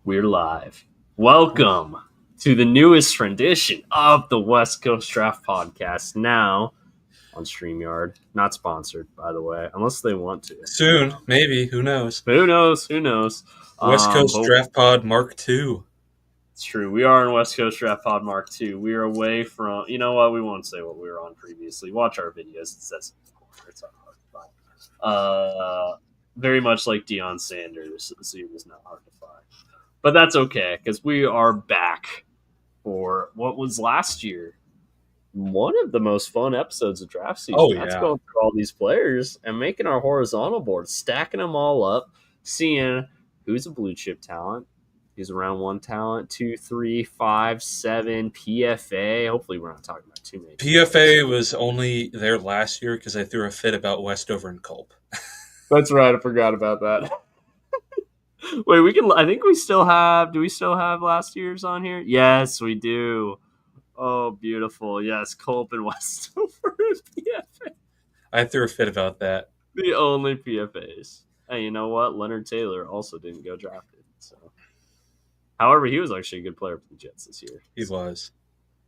We're live. Welcome to the newest rendition of the West Coast Draft Podcast, now on StreamYard. Not sponsored, by the way, unless they want to. Soon, maybe. Who knows? Who knows? Who knows? West Coast But Draft Pod Mark II. it's true. We are in West Coast Draft Pod Mark II. We are away from, you know what? We won't say what we were on previously. Watch our videos. It says it's not hard to find. Very much like Deion Sanders, so it was not hard to find. But that's okay, because we are back for what was last year one of the most fun episodes of draft season. Oh, That's yeah. going through all these players and making our horizontal board, stacking them all up, seeing who's a blue chip talent, who's a round one talent, 2, 3, 5, 7, PFA. Hopefully, we're not talking about too many. PFA was only there last year because I threw a fit about Westover and Culp. That's right. I forgot about that. Wait, we can. I think we still have. Do we still have last year's on here? Yes, we do. Oh, beautiful. Yes, Culp and Westover PFA. I threw a fit about that. The only PFAs. Hey, you know what? Leonard Taylor also didn't go drafted. So, however, he was actually a good player for the Jets this year. He was.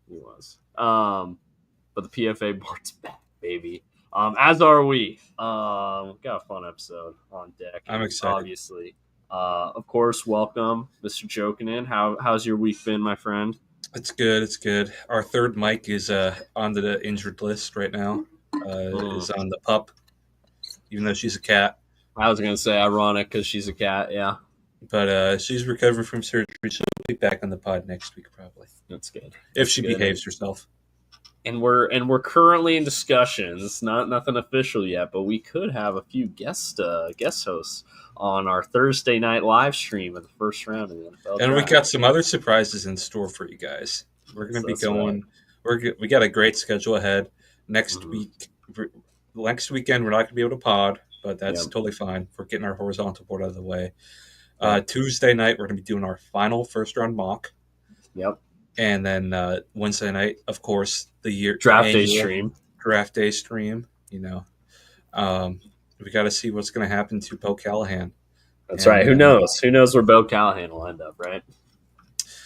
He was. But the PFA board's back, baby. As are we. Got a fun episode on deck. I'm excited. Obviously. Of course, welcome, Mr. Jokinen. How's your week been, my friend? It's good. It's good. Our third mic is on the injured list right now. Is on the pup, even though she's a cat. I was going to say ironic because she's a cat, yeah. But she's recovering from surgery. She'll be back on the pod next week, probably. That's good. If she behaves herself. And we're currently in discussions. It's nothing official yet, but we could have a few guest hosts on our Thursday night live stream of the first round of the NFL. And draft. we got some other surprises in store for you guys. We're going to be going. Right. We got a great schedule ahead. Next weekend we're not going to be able to pod, but that's totally fine. We're getting our horizontal board out of the way. Tuesday night we're going to be doing our final first round mock. Yep. And then Wednesday night, of course, the draft day stream. You know, we got to see what's going to happen to Bo Callahan. That's right. Who knows? Who knows where Bo Callahan will end up? Right.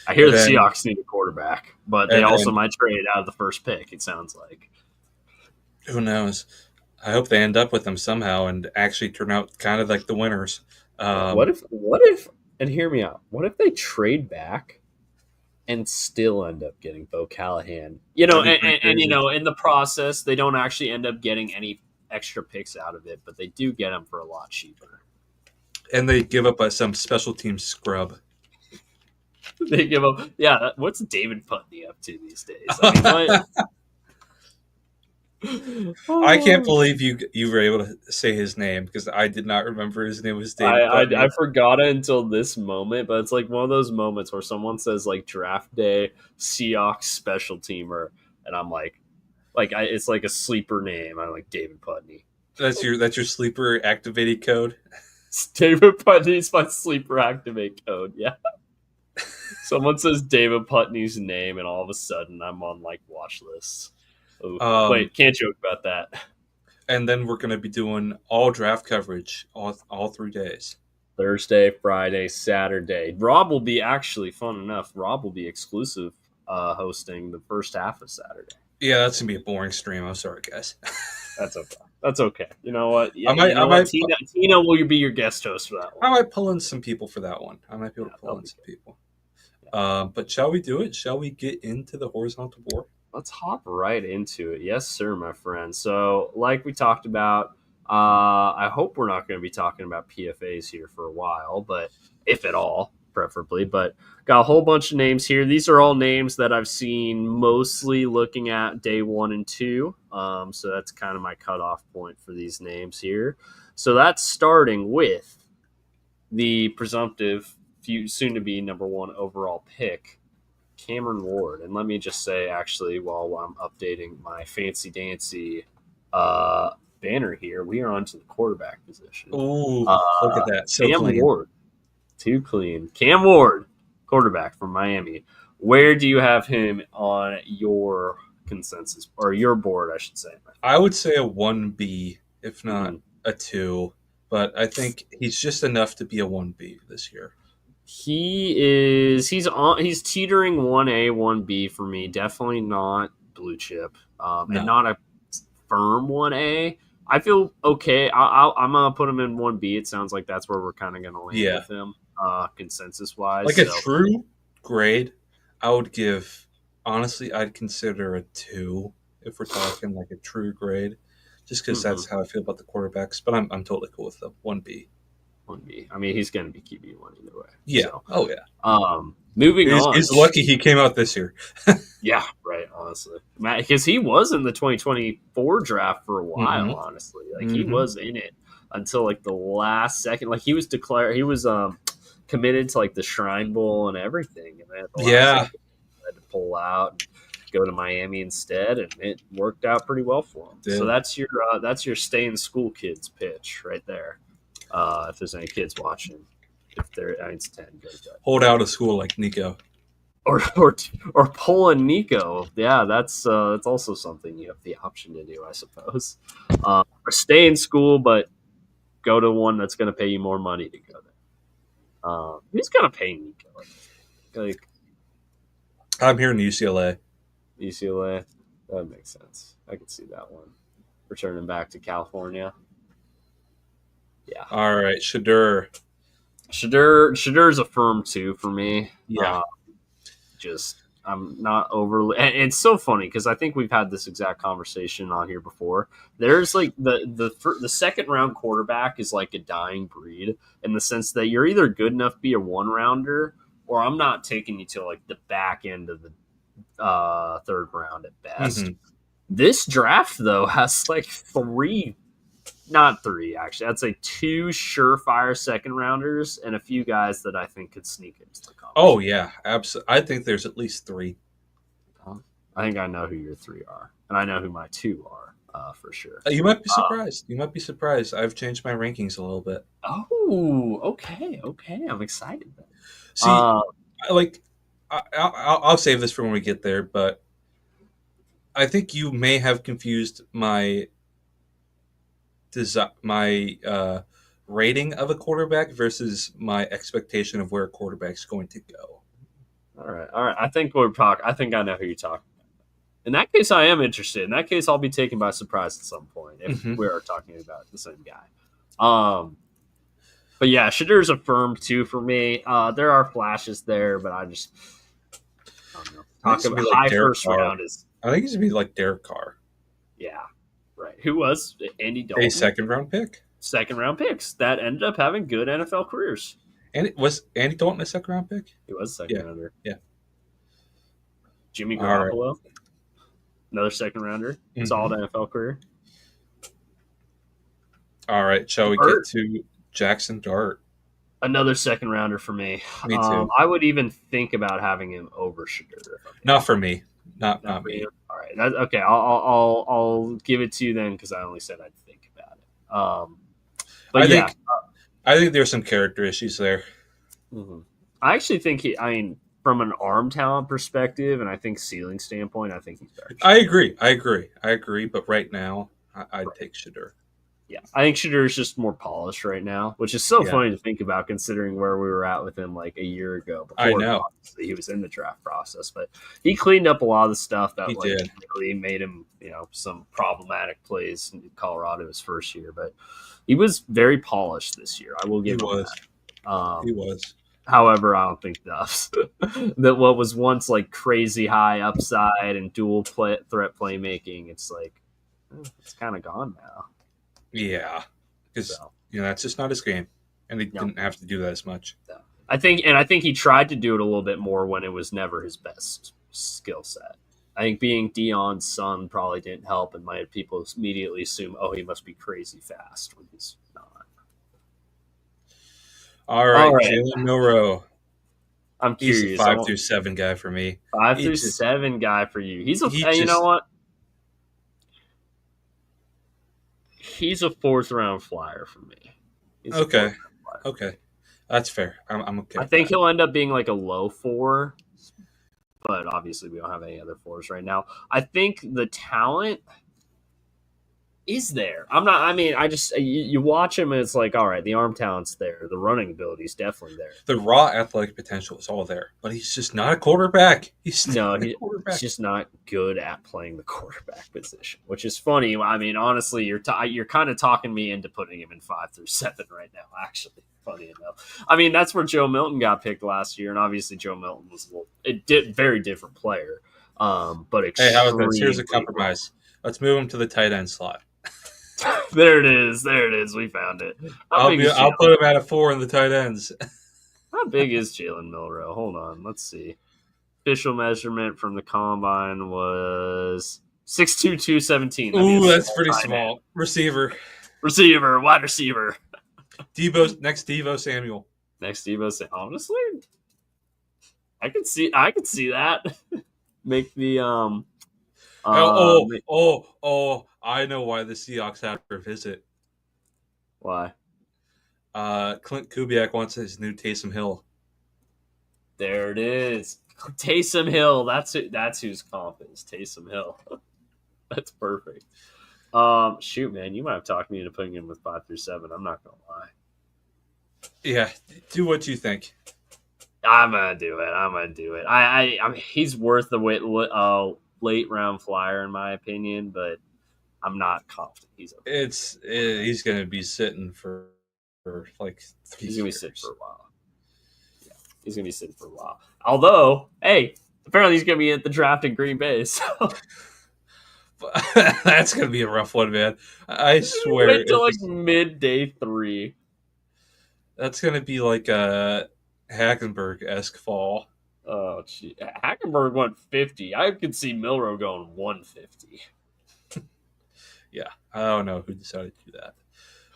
I hear the Seahawks need a quarterback, but they also might trade out of the first pick. It sounds like. Who knows? I hope they end up with them somehow and actually turn out kind of like the winners. What if? And hear me out. What if they trade back? And still end up getting Bo Callahan, and in the process, they don't actually end up getting any extra picks out of it, but they do get them for a lot cheaper. And they give up some special team scrub. They give up, yeah. What's David Putney up to these days? I mean, I can't believe you were able to say his name because I did not remember his name was David Putney. I forgot it until this moment, but it's like one of those moments where someone says like draft day Seahawks special teamer, and I'm like it's like a sleeper name. I'm like David Putney. That's your sleeper activated code. David Putney's my sleeper activate code. Yeah. Someone says David Putney's name, and all of a sudden I'm on like watch lists. Wait, can't joke about that. And then we're going to be doing all draft coverage all 3 days. Thursday, Friday, Saturday. Rob will be actually fun enough. Rob will be exclusive hosting the first half of Saturday. Yeah, that's going to be a boring stream. I'm sorry, guys. That's okay. You know what? Yeah, Tina will be your guest host for that one. I might pull in some people for that one. I might be able to pull in some people. Yeah. But shall we do it? Shall we get into the horizontal board? Let's hop right into it. Yes, sir, my friend. So, like we talked about, I hope we're not going to be talking about PFAs here for a while, but if at all, preferably. But got a whole bunch of names here. These are all names that I've seen mostly looking at day 1 and 2. So that's kind of my cutoff point for these names here. So that's starting with the presumptive, soon-to-be number 1 overall pick, Cameron Ward. And let me just say, actually, while I'm updating my fancy-dancy banner here, we are on to the quarterback position. Ooh, look at that. So Cam clean. Ward. Too clean. Cam Ward, quarterback from Miami. Where do you have him on your consensus, or your board, I should say? I would say a 1B, if not a 2. But I think he's just enough to be a 1B this year. He's teetering 1A, 1B for me. Definitely not blue chip, and No. not a firm 1A. I feel okay. I'm gonna put him in 1B. It sounds like that's where we're kind of gonna land Yeah. with him, consensus wise. Like a So true grade, I would give. Honestly, I'd consider a 2 if we're talking like a true grade, just because mhm, that's how I feel about the quarterbacks. But I'm totally cool with the 1B. 1B. I mean, he's gonna be QB1 either way. Yeah. So Oh yeah. moving on. He's lucky he came out this year. Yeah, right. Honestly, because he was in the 2024 draft for a while. Mm-hmm. Honestly, like he Mm-hmm. was in it until like the last second. Like he was declared, he was committed to like the Shrine Bowl and everything, and then at the last Yeah. second, he had to pull out and go to Miami instead, and it worked out pretty well for him. So Did. that's your stay in school kids pitch right there. If there's any kids watching, if they're I mean, it's 10, go to that. Hold out of school like Nico. Or pull a Nico. Yeah, that's also something you have the option to do, I suppose. Or stay in school, but go to one that's going to pay you more money to go there. Who's going to pay Nico? Like I'm here in UCLA. UCLA. That makes sense. I could see that one. Returning back to California. Yeah. All right, Shadur. Shadur's a firm 2 for me. Yeah. Just I'm not overly. And it's so funny because I think we've had this exact conversation on here before. There's like the second round quarterback is like a dying breed in the sense that you're either good enough to be a 1-rounder, or I'm not taking you to like the back end of the third round at best. Mm-hmm. This draft though has like three. Not three, actually. I'd say 2 surefire second rounders and a few guys that I think could sneak into the conversation. Oh yeah, absolutely. I think there's at least 3. I think I know who your 3 are, and I know who my 2 are for sure. You might be surprised. You might be surprised. I've changed my rankings a little bit. Oh, okay. I'm excited then. See, like, I'll save this for when we get there, but I think you may have confused my rating of a quarterback versus my expectation of where a quarterback's going to go. All right. I think we're talking. I think I know who you're talking about. In that case, I am interested. In that case, I'll be taken by surprise at some point if we are talking about the same guy. But yeah, Shadur's a firm 2 for me. There are flashes there, but I don't know. Talk about like high Derek first Carr. round is. I think he's gonna be like Derek Carr. Yeah, right. Who was Andy Dalton? A second round pick. Second round picks that ended up having good NFL careers. And it was Andy Dalton a second round pick? He was a second rounder. Yeah. Jimmy Garoppolo, another second rounder. Solid NFL career. All right, shall we get to Jackson Dart? Another second rounder for me. Me too. I would even think about having him over Shadur. Not for me. Not me. All right. Okay. I'll give it to you then because I only said I'd think about it. But I think there's some character issues there. Mm-hmm. I actually think from an arm talent perspective, and I think ceiling standpoint, I think he's better. I agree. But right now, I'd take Shadur. Yeah, I think Shadur is just more polished right now, which is so funny to think about considering where we were at with him like a year ago. Before, I know. Obviously, he was in the draft process, but he cleaned up a lot of the stuff that did. Really made him, some problematic plays in Colorado his first year. But he was very polished this year. I will give him that. He was. However, I don't think that what was once like crazy high upside and dual threat playmaking, it's like it's kind of gone now. Yeah, because that's just not his game, and he didn't have to do that as much. No. I think he tried to do it a little bit more when it was never his best skill set. I think being Deion's son probably didn't help, and might people immediately assume, oh, he must be crazy fast when he's not. All right. Jalen Milroe. I'm curious. He's a 5 through 7 guy for me. 5 through 7 guy for you. You know what? He's a 4th round flyer for me. Okay, that's fair. I'm okay. I think he'll end up being like a low 4, but obviously we don't have any other 4s right now. I think the talent is there. I'm not. I mean, I just you watch him and it's like, all right, the arm talent's there, the running ability is definitely there. The raw athletic potential is all there, but he's just not a quarterback. He's not a quarterback. He's just not good at playing the quarterback position, which is funny. I mean, honestly, you're kind of talking me into putting him in 5 through 7 right now. Actually, funny enough. I mean, that's where Joe Milton got picked last year, and obviously Joe Milton was very different player. But hey, how about this? Here's a compromise. Let's move him to the tight end slot. There it is. We found it. I'll put him at a 4 in the tight ends. How big is Jalen Milroe? Hold on. Let's see. Official measurement from the combine was 6'2", 217. Ooh, that's pretty small. End. Receiver, wide receiver. Next Deebo Samuel. Honestly, I could see that. Make the I know why the Seahawks have to visit. Why? Clint Kubiak wants his new Taysom Hill. There it is. Taysom Hill. That's whose comp is. Taysom Hill. That's perfect. Shoot, man, you might have talked me into putting him with 5 through 7. I'm not gonna lie. Yeah, do what you think. I'm gonna do it. I mean, he's worth the late round flyer in my opinion, but I'm not confident he's okay. He's gonna be sitting for like 3 years. He's gonna be sitting for a while. Yeah, he's gonna be sitting for a while. Although, hey, apparently he's gonna be at the draft in Green Bay. So that's gonna be a rough one, man. I swear. Wait till like midday 3. That's gonna be like a Hackenberg-esque fall. Oh, gee. Hackenberg went 50. I could see Milroe going 150. Yeah, I don't know who decided to do that.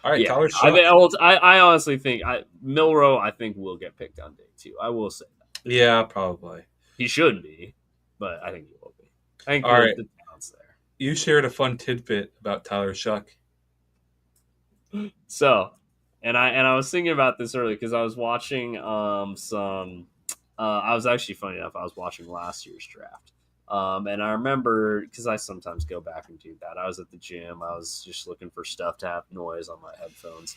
All right, yeah, Tyler Shuck. I honestly think Milroe, I think, will get picked on day 2. I will say that. Yeah, probably. He should be, but I think he will be. I think all right. The talent's there. You shared a fun tidbit about Tyler Shuck. So, and I was thinking about this earlier because I was watching I was actually, funny enough, I was watching last year's draft. And I remember, because I sometimes go back and do that, I was at the gym. I was just looking for stuff to have noise on my headphones.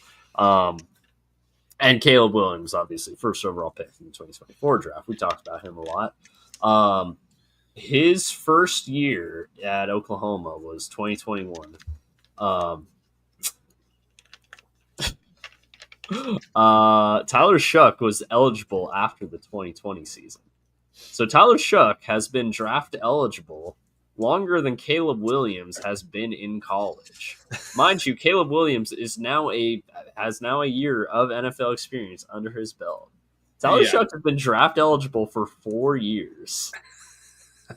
And Caleb Williams, obviously, first overall pick in the 2024 draft. We talked about him a lot. His first year at Oklahoma was 2021. Tyler Shuck was eligible after the 2020 season. So Tyler Shuck has been draft eligible longer than Caleb Williams has been in college. Mind you, Caleb Williams has now a year of NFL experience under his belt. Tyler Shuck has been draft eligible for 4 years.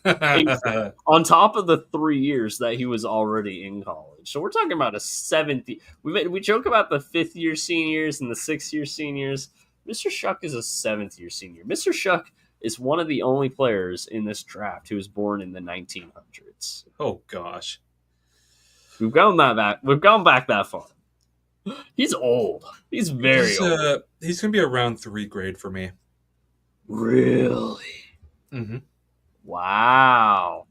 On top of the 3 years that he was already in college. So we're talking about a 7th. We joke about the 5th year seniors and the 6th year seniors. Mr. Shuck is a 7th year senior. Mr. Shuck is one of the only players in this draft who was born in the 1900s. Oh gosh, we've gone back that far. He's old. He's very old. He's gonna be a round 3 grade for me. Really? Mm-hmm. Wow.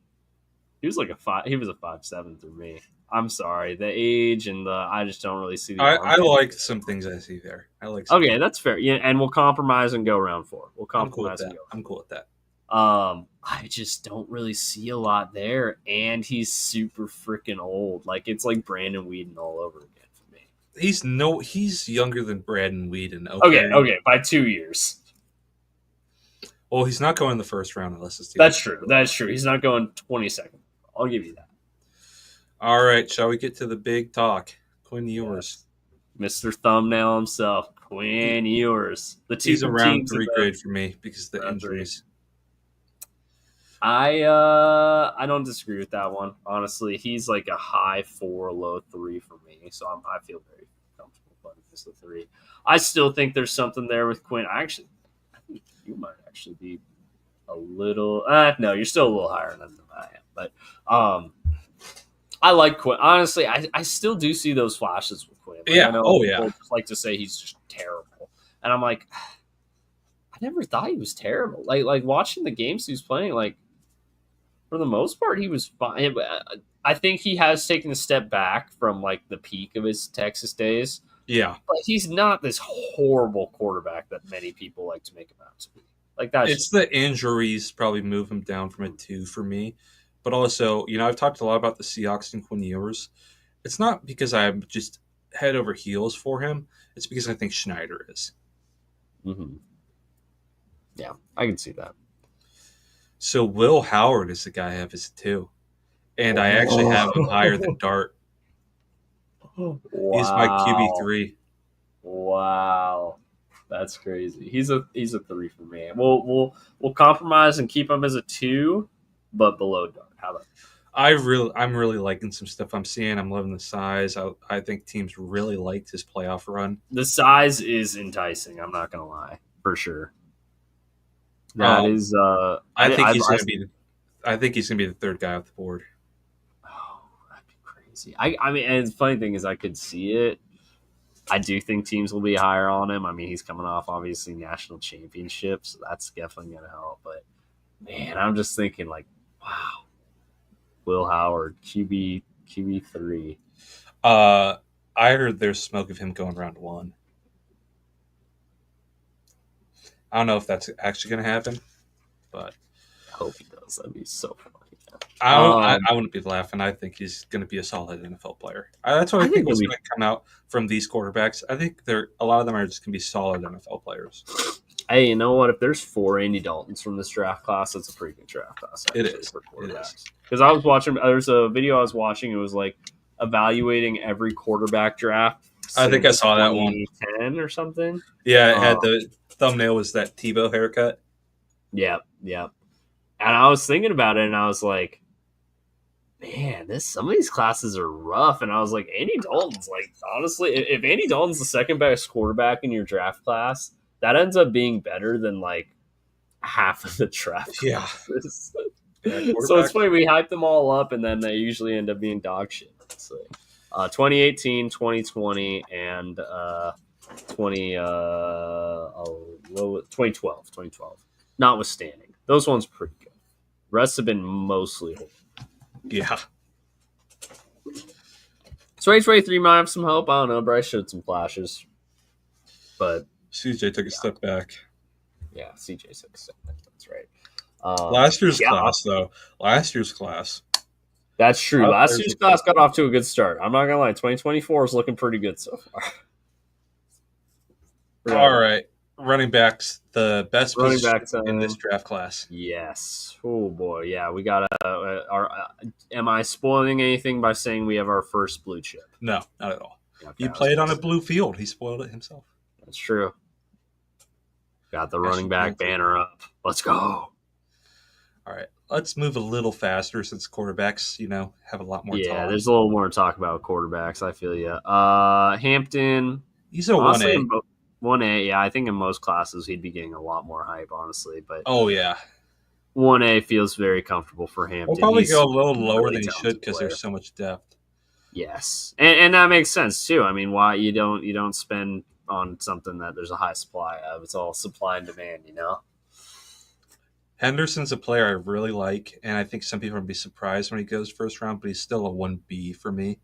He was like a 5'7" through me. I'm sorry. The age and I just don't really see the I like some things I see there. Okay, that's fair. Yeah, and we'll compromise and go round 4. We'll compromise I'm cool with that. I just don't really see a lot there, and he's super freaking old. Like it's like Brandon Whedon all over again for me. He's younger than Brandon Whedon. Okay, by 2 years. Well, he's not going in the first round unless it's That's true. He's not going 22nd. I'll give you that. All right, shall we get to the big talk? Quinn Ewers. Mr. Thumbnail himself, Quinn Ewers. He's a round 3 grade for me because of the injuries. I don't disagree with that one. Honestly, he's like a high 4, low 3 for me, so I feel very comfortable putting this at 3. I still think there's something there with Quinn. I think you might actually be a little. No, you're still a little higher than I am, but I like Quinn. Honestly, I still do see those flashes with Quinn. Like, I know people like to say he's just terrible, and I'm like, I never thought he was terrible. Like watching the games he was playing, like for the most part, he was fine. I think he has taken a step back from like the peak of his Texas days. Yeah. But he's not this horrible quarterback that many people like to make him out to be. Like that's It's the injuries probably move him down from a 2 for me. But also, I've talked a lot about the Seahawks and Quinn Ewers. It's not because I'm just head over heels for him. It's because I think Schneider is. Mm-hmm. Yeah, I can see that. So Will Howard is the guy I have as a 2. And I actually have him higher than Dart. He's my Wow. QB3. Wow. That's crazy. He's a 3 for me. We'll compromise and keep him as a 2, but below Dart. How about I'm really liking some stuff I'm seeing. I'm loving the size. I think teams really liked his playoff run. the size is enticing, I'm not gonna lie. For sure. That is I think he's gonna be the third guy off the board. Oh, that'd be crazy. I mean, and the funny thing is, I could see it. I do think teams will be higher on him. I mean, he's coming off obviously national championships, so that's definitely going to help. But man, I'm just thinking like, wow, Will Howard, QB3. I heard there's smoke of him going round 1. I don't know if that's actually going to happen, but I hope he does. That'd be so funny. I wouldn't be laughing. I think he's going to be a solid NFL player. That's what I think is going to come out from these quarterbacks. I think a lot of them are just going to be solid NFL players. Hey, you know what? If there's 4 Andy Daltons from this draft class, that's a pretty good draft class. It is for quarterbacks. Because I was watching. There's a video I was watching. It was like evaluating every quarterback draft. I think I saw that one. 10 or something. Yeah, it had the thumbnail was that Tebow haircut. Yeah. And I was thinking about it, and I was like, man, some of these classes are rough. And I was like, Andy Dalton's like, honestly, if Andy Dalton's the second best quarterback in your draft class, that ends up being better than like half of the draft classes. Yeah. So it's funny, we hype them all up, and then they usually end up being dog shit. So, 2018, 2020, and 2012. Notwithstanding, those ones pretty good. Rest have been mostly horrible. Yeah. 2023 might have some hope. I don't know. Bryce showed some flashes, but CJ took a step back. Yeah, CJ took a step back. That's right. Last year's class, though. Last year's class. That's true. Last year's class got off to a good start. I'm not gonna lie. 2024 is looking pretty good so far. All right. Running backs, the best running backs in this draft class. Yes. Oh boy. Yeah, we got am I spoiling anything by saying we have our first blue chip? No, not at all. Okay, he played on a blue field. He spoiled it himself. That's true. Got the running back banner up. Let's go. All right. Let's move a little faster since quarterbacks, have a lot more. Yeah, there's a little more to talk about quarterbacks. I feel you. Hampton. He's a 1A. 1A, yeah. I think in most classes he'd be getting a lot more hype, honestly. But oh yeah, 1A feels very comfortable for Hampton. We'll probably go a little lower than he should because there's so much depth. Yes, and that makes sense too. I mean, why you don't spend on something that there's a high supply of? It's all supply and demand, Henderson's a player I really like, and I think some people are going to be surprised when he goes first round, but he's still a 1B for me.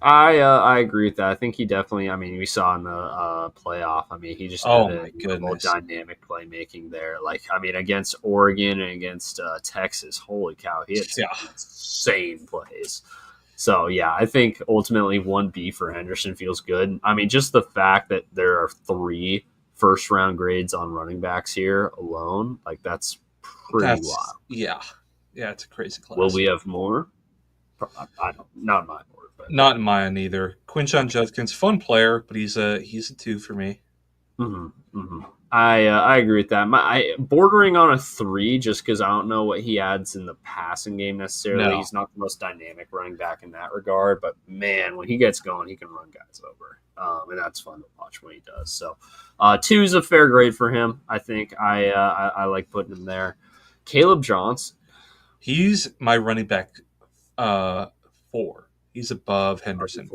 I agree with that. I think he definitely. I mean, we saw in the playoff. I mean, he just had more dynamic playmaking there. Like, I mean, against Oregon and against Texas. Holy cow, he had some insane plays. So yeah, I think ultimately 1B for Henderson feels good. I mean, just the fact that there are 3 first round grades on running backs here alone, like that's pretty wild. Yeah, it's a crazy class. Will we have more? I don't. Not in my board. Not in mine either. Quinshon Judkins, fun player, but he's a 2 for me. I agree with that. Bordering on a 3 just because I don't know what he adds in the passing game necessarily. No. He's not the most dynamic running back in that regard, but man, when he gets going, he can run guys over, and that's fun to watch when he does. So 2 is a fair grade for him. I think I like putting him there. Caleb Johnson, he's my running back 4. He's above Henderson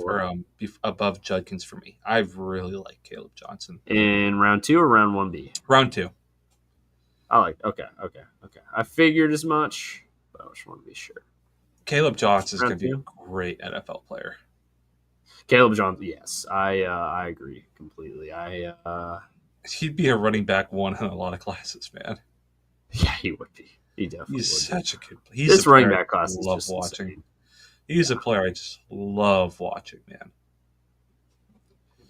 above Judkins for me. I really like Caleb Johnson. In round 2 or round 1B? Round 2. I like. Okay. I figured as much, but I just want to be sure. Caleb Johnson is round going to be two. a great NFL player. Caleb Johnson, yes, I agree completely. He'd be a running back one in a lot of classes, man. Yeah, he would be. He definitely He's would be. such a good. He's a This running player I back class is love just watching. insane. He's a player I just love watching, man. There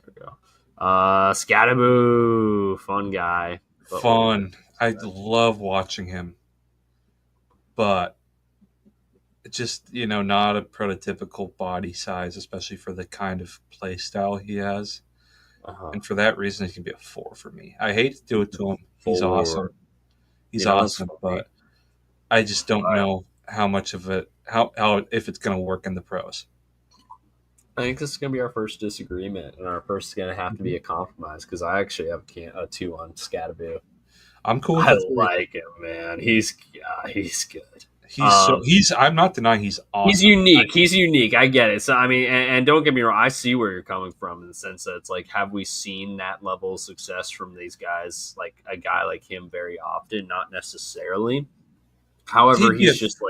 we go. Scattaboo, fun guy. Fun. I love watching him, but just not a prototypical body size, especially for the kind of play style he has. And for that reason, he can be a 4 for me. I hate to do it to him. He's 4. awesome. He's awesome, but I just don't know how much of it, how if it's going to work in the pros. I think this is going to be our first disagreement, and our first is going to have to be a compromise because I actually have a 2 on Scattaboo. I'm cool with I the 3. like him, man. He's good. I'm not denying he's awesome. He's unique. He's unique. I get it. So I mean, and don't get me wrong, I see where you're coming from in the sense that it's like, have we seen that level of success from these guys, like a guy like him, very often? Not necessarily. However, he's just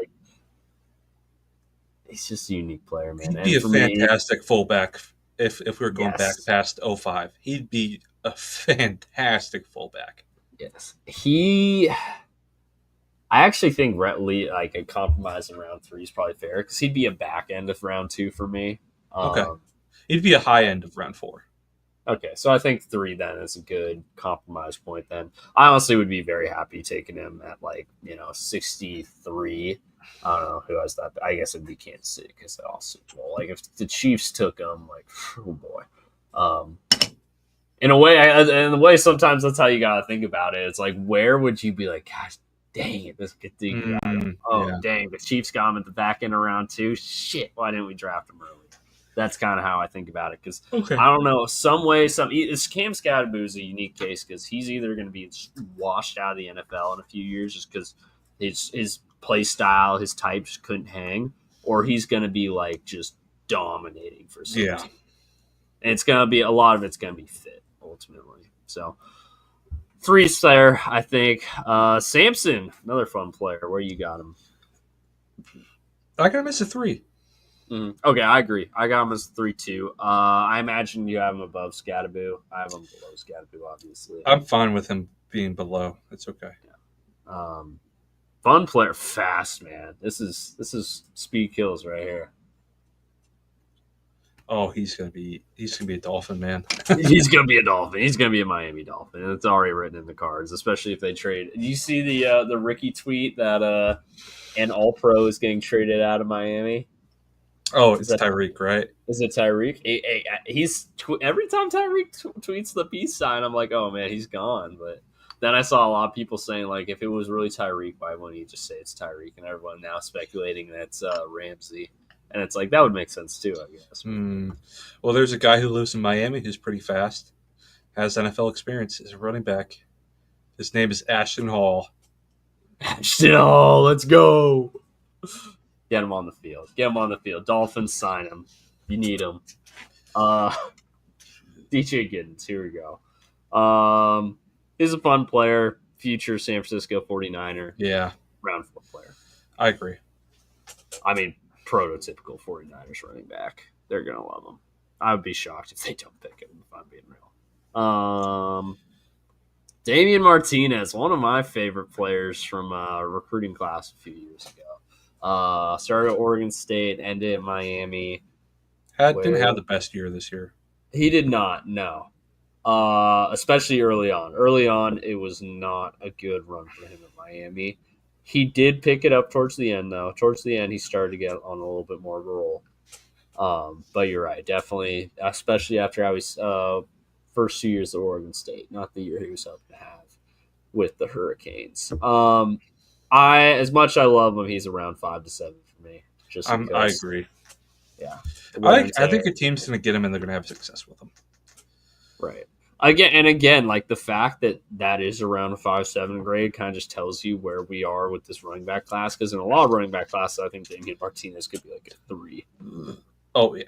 a unique player, man. He'd be a fantastic fullback if we were going back past 05. He'd be a fantastic fullback. Yes, I actually think Rhett Lee, like a compromise in round 3 is probably fair because he'd be a back end of round 2 for me. Okay, he'd be a high end of round 4. Okay, so I think 3 then is a good compromise point. Then I honestly would be very happy taking him at 63. I don't know who has that. I guess it'd be Kansas City because they all Super Bowl. Like if the Chiefs took him, oh boy. In a way, sometimes that's how you gotta think about it. It's like, where would you be like, gosh, dang it, this good thing got him. Dang, the Chiefs got him at the back end of round 2. Shit, why didn't we draft him early? That's kind of how I think about it because I don't know, Cam Scattaboo is a unique case because he's either going to be washed out of the NFL in a few years just because his play style, his type just couldn't hang, or he's going to be just dominating for some team. And it's going to be, a lot of it's going to be fit ultimately. So 3's there, I think. Samson, another fun player. Where you got him? I got him as a 3. Okay, I agree. I got him as 3 too. I imagine you have him above Scattaboo. I have him below Scattaboo, obviously. I'm fine with him being below. It's okay. Yeah. Fun player, fast man. This is speed kills right here. Oh, he's gonna be a Dolphin, man. He's gonna be a Dolphin. He's gonna be a Miami Dolphin. It's already written in the cards, especially if they trade. Do you see the Ricky tweet that an All Pro is getting traded out of Miami? Oh, it's Tyreek, right? Is it Tyreek? He's every time Tyreek tweets the peace sign, I'm like, oh man, he's gone. But then I saw a lot of people saying if it was really Tyreek, why wouldn't you just say it's Tyreek? And everyone now speculating that it's Ramsey. And it's that would make sense too, I guess. Well, there's a guy who lives in Miami who's pretty fast, has NFL experience, is a running back. His name is Ashton Hall. Ashton Hall, let's go. Get him on the field. Dolphins, sign him. You need him. DJ Giddens, here we go. He's a fun player. Future San Francisco 49er. Yeah. Round 4 player. I agree. I mean, prototypical 49ers running back. They're going to love him. I would be shocked if they don't pick him, if I'm being real. Damian Martinez, one of my favorite players from a recruiting class a few years ago. Started at Oregon State, ended at Miami. Didn't have the best year this year. He did not, no. Especially early on. Early on, it was not a good run for him at Miami. He did pick it up towards the end, though. Towards the end, he started to get on a little bit more of a roll. But you're right, definitely, especially after I was first 2 years at Oregon State, not the year he was hoping to have with the Hurricanes. As much I love him, he's around 5 to 7 for me. Just because, I agree. Yeah, I think a team's going to get him, and they're going to have success with him. Right. Again, the fact that is around a 5-7 grade kind of just tells you where we are with this running back class. Because in a lot of running back classes, I think Damian Martinez could be a 3. Oh yeah.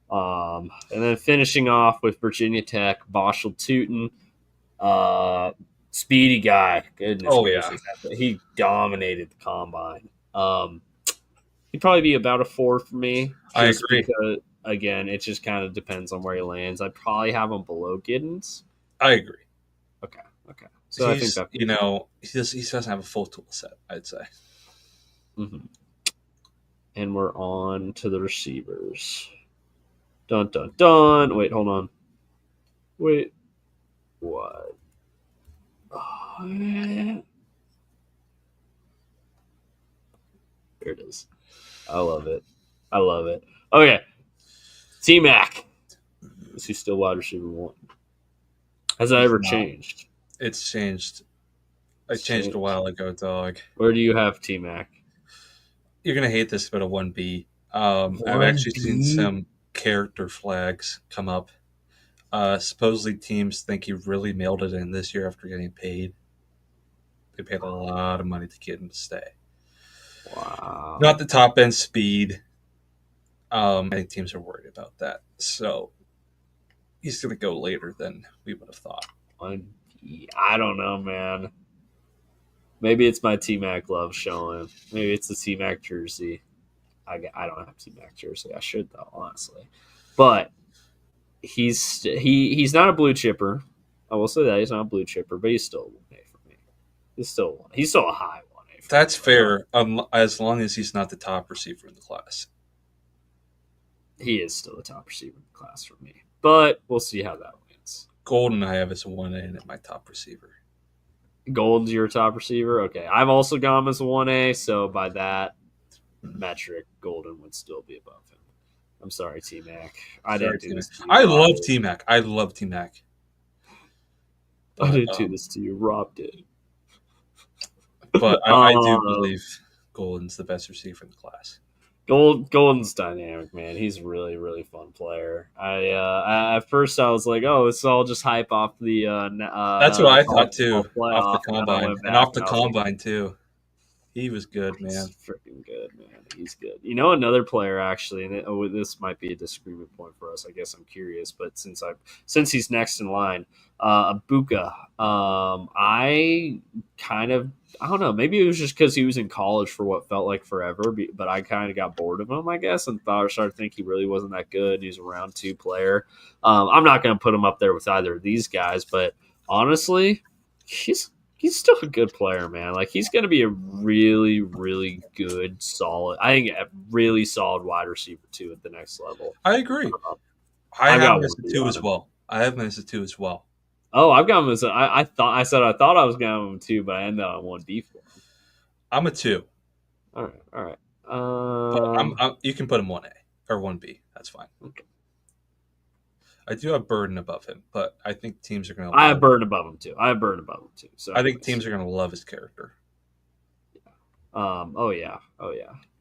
And then finishing off with Virginia Tech, Boschel Tootin, speedy guy. Goodness gracious. He dominated the combine. He'd probably be about a 4 for me. I Just agree. because, again, it just kind of depends on where he lands. I'd probably have him below Giddens. I agree. Okay. Okay. So I think He's that. he doesn't have a full tool set. I'd say. Mm-hmm. And we're on to the receivers. Dun dun dun. Wait, hold on. Wait. What? Oh, here it is. I love it. I love it. Okay. T Mac. Is he still wide receiver 1? Has that He's ever not. changed? It's changed. I It's changed a changed. while ago, dog. Where do you have T Mac? You're gonna hate this, but a 1B. I've One actually seen B. some character flags come up. Supposedly, teams think he really mailed it in this year after getting paid. They paid a lot of money to get him to stay. Not Wow. the top end speed. I think teams are worried about that. So he's going to go later than we would have thought. 1B. I don't know, man. Maybe it's my T Mac love showing. Maybe it's the T Mac jersey. I don't have T Mac jersey. I should though, honestly. But he's not a blue chipper. I will say that he's not a blue chipper, but he's still a 1A for me. He's still a high 1A for me. That's fair, as long as he's not the top receiver in the class. He is still the top receiver in the class for me. But we'll see how that wins. Golden, I have as a 1A at my top receiver. Gold's your top receiver? Okay. I've also got him as a 1A, so by that metric, Golden would still be above him. I'm sorry, T Mac. I didn't do this to you. I love T Mac. I love T Mac. I didn't do this to you. Rob did. But I do believe Golden's the best receiver in the class. Golden's dynamic, man. He's a really, really fun player. At first I was like, oh, it's all just hype off the. That's what I thought too. Off the And combine and off the combine too. He was good, man. He's freaking good, man. He's good. You know, another player actually, and this might be a disagreement point for us. I guess I'm curious, but since he's next in line, Abuka. I don't know. Maybe it was just because he was in college for what felt like forever, but I kind of got bored of him, I guess, and started to think he really wasn't that good. He's a round 2 player. I'm not going to put him up there with either of these guys, but honestly, he's still a good player, man. Like, he's going to be a really, really good, solid. I think a really solid wide receiver too at the next level. I agree. I have him as a 2 as well. I have him as a 2 as well. Oh, I've got him as I thought I thought I was going to have him 2, but I ended up on 1B for him. I'm a 2. All right. But you can put him 1A or 1B. That's fine. Okay. I do have Burden above him, but I think teams are going to. I have Burden above him too. So I think teams are going to love his character. Yeah. Oh yeah.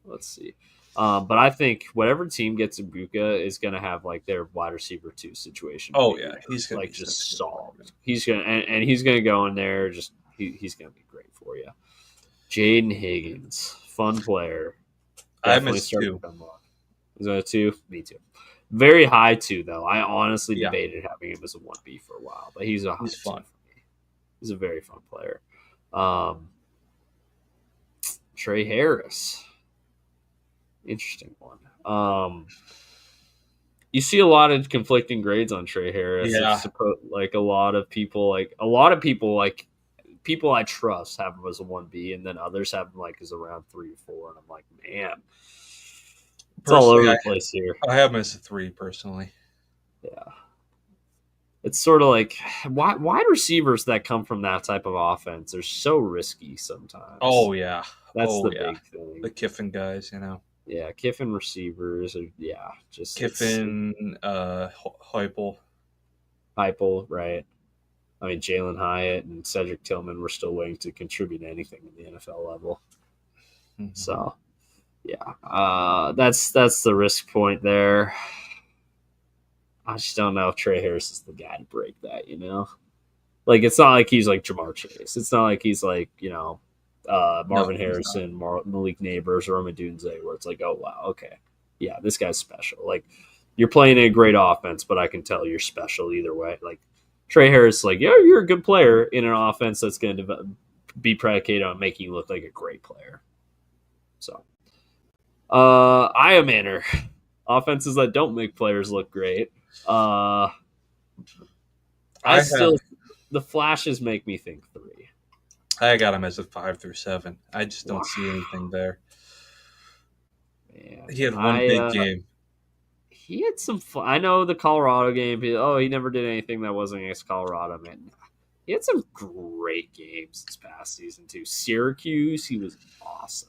Let's see. But I think whatever team gets Ibuka is going to have like their wide receiver 2 situation. Oh yeah, he's going to like just solved. He's going and he's going to go in there. Just he's going to be great for you. Jaden Higgins, fun player. I have him as 2. Is that a 2? Me too. Very high 2 though. I honestly debated having him as a 1B for a while, but he's fun for me. He's a very fun player. Trey Harris. Interesting one. You see a lot of conflicting grades on Trey Harris. Yeah. Like a lot of people, people I trust have him as a 1B, and then others have him like as around 3 or 4. And I'm like, man, it's all over the place here. I have him as a 3 personally. Yeah. It's sort of like wide receivers that come from that type of offense are so risky sometimes. Oh yeah, that's the big thing. The Kiffin guys, you know. Yeah, Kiffin receivers are just Kiffin, Heupel, right? I mean, Jalen Hyatt and Cedric Tillman were still waiting to contribute anything in the NFL level. Mm-hmm. So, yeah, that's the risk point there. I just don't know if Trey Harris is the guy to break that, you know? Like, it's not like he's like Jamar Chase. It's not like he's like, Marvin Harrison, Malik Neighbors, or Amadunze, where it's like, oh, wow, okay. Yeah, this guy's special. Like, you're playing a great offense, but I can tell you're special either way. Like, Trey Harris, like, yeah, you're a good player in an offense that's going to be predicated on making you look like a great player. So, Iomanner. Offenses that don't make players look great. I I have still, the flashes make me think 3. I got him as a 5 through 7. I just Wow, don't see anything there. man. He had one big game. He had some fun. I know the Colorado game. He never did anything that wasn't against Colorado, man. He had some great games this past season too. Syracuse, he was awesome.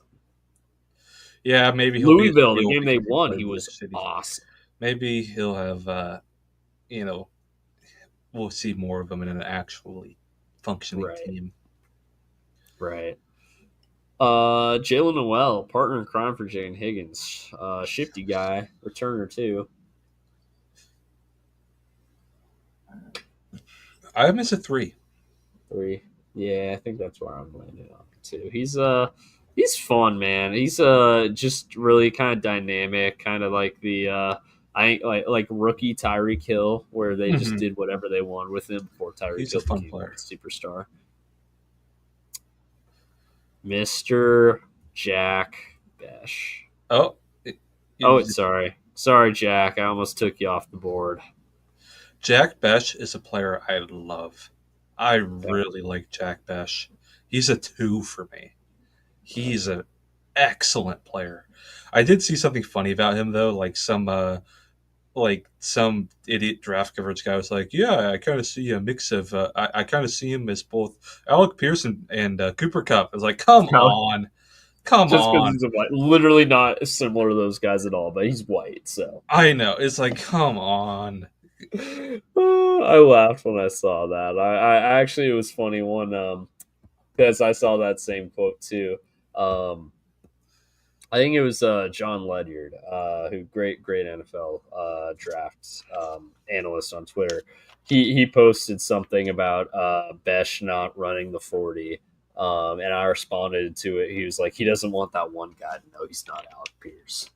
Yeah, maybe he'll be a Louisville, the steal game they because he won, played he in was Bush City. awesome. Maybe he'll have, you know, we'll see more of him in an actually functioning team. Right. Jalen Noel, partner in crime for Jane Higgins. Shifty guy, returner too. I have him as a 3. 3. Yeah, I think that's where I'm landing on too. He's fun, man. He's just really kind of dynamic, kind of like the I think like rookie Tyreek Hill, where they just did whatever they wanted with him before Tyreek He's a Hill fun became player. a superstar. Mr. Jack Besh. Oh, sorry, Jack. I almost took you off the board. Jack Besh is a player I love. I really like Jack Besh. He's a 2 for me. He's an excellent player. I did see something funny about him though, like some idiot draft coverage guy was like, "Yeah, I kind of see a mix of. I kind of see him as both Alec Pearson and Cooper Cup." I was like, "Come on, come Just because on!" he's a white, literally not similar to those guys at all, but he's white, so I know it's like, come on. I laughed when I saw that. I actually it was funny one because I saw that same quote too. I think it was John Ledyard, who great NFL drafts analyst on Twitter. He posted something about Besh not running the 40, and I responded to it. He was like, he doesn't want that one guy to know he's not Alec Pierce.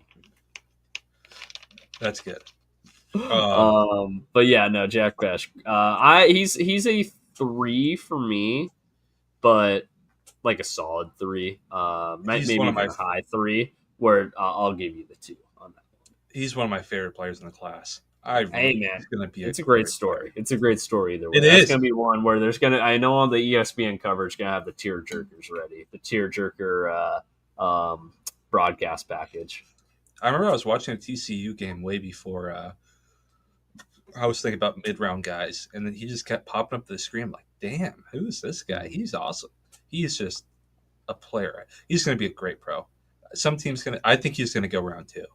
That's good. But yeah, no, Jack Besh. He's a 3 for me, but like a solid 3. Maybe even a high 3. Where I'll give you the 2 on that. He's one of my favorite players in the class. Hey man, it's gonna be it's a great story. Player. It's a great story either way. It's gonna be one where there's gonna. I know on the ESPN coverage gonna have the tear jerkers ready. The tear jerker broadcast package. I remember I was watching a TCU game way before. I was thinking about mid-round guys, and then he just kept popping up to the screen. I'm like, damn, who is this guy? He's awesome. He's just a player. He's going to be a great pro. I think he's going to go round 2.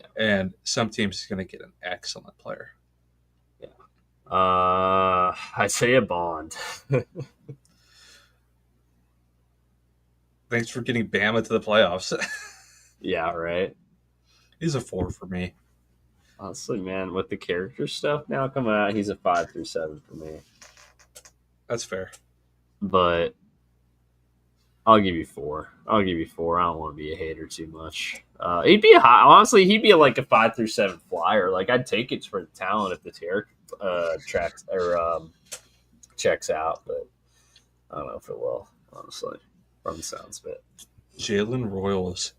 Yeah. And some teams he's going to get an excellent player. Yeah. Isaiah Bond. Thanks for getting Bama to the playoffs. Yeah, right. He's a 4 for me. Honestly, man, with the character stuff now coming out, he's a 5 through 7 for me. That's fair. But I'll give you 4. I don't want to be a hater too much. He'd be he'd be like a 5 through 7 flyer. Like I'd take it for the talent if the tear checks out, but I don't know if it will. Honestly, from the sounds of it. Jalen Royals,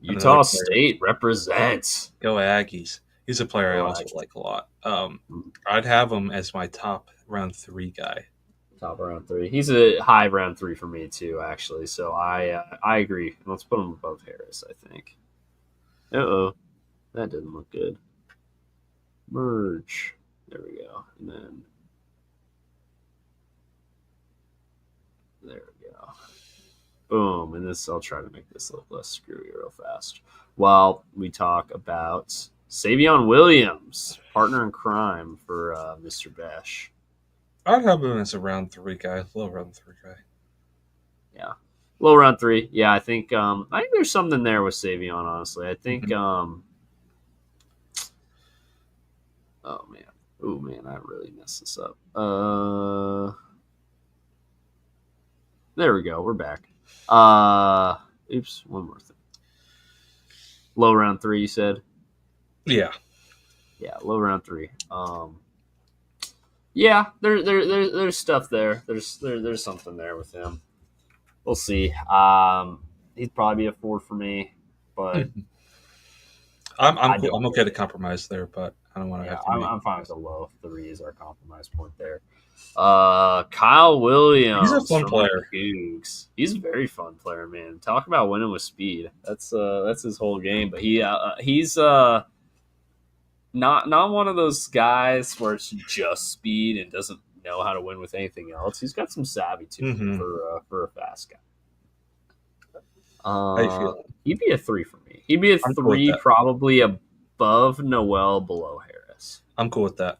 Utah State represents. Go Aggies. He's a player I also like a lot. I'd have him as my top round 3 guy. Top round 3. He's a high round 3 for me too, actually. So I agree. Let's put him above Harris. I think. That didn't look good. Merge. There we go, and then there we go. Boom, and this I'll try to make this look less screwy real fast. While we talk about Savion Williams, partner in crime for Mr. Besh. I'd have him as a round 3 guy, low round 3 guy. Yeah, low round 3. Yeah, I think there's something there with Savion. Honestly, I think. Oh man, I really messed this up. There we go. We're back. Oops, one more thing. Low round 3, you said? Yeah. Yeah, low round 3. Yeah, there's stuff there. There's something there with him. We'll see. He'd probably be a 4 for me, but I'm okay to compromise there, but I don't want to yeah, have to make. I'm fine with the low 3 as our compromise point there. Kyle He's a Williams fun from my player. Cougs. He's a very fun player, man. Talk about winning with speed. That's his whole game. But he's not one of those guys where it's just speed and doesn't know how to win with anything else. He's got some savvy to him Mm-hmm. for a fast guy. How you feeling? He'd be a 3 for me. He'd be a I'm cool with 3, that. probably above Noel, below Harris. I'm cool with that.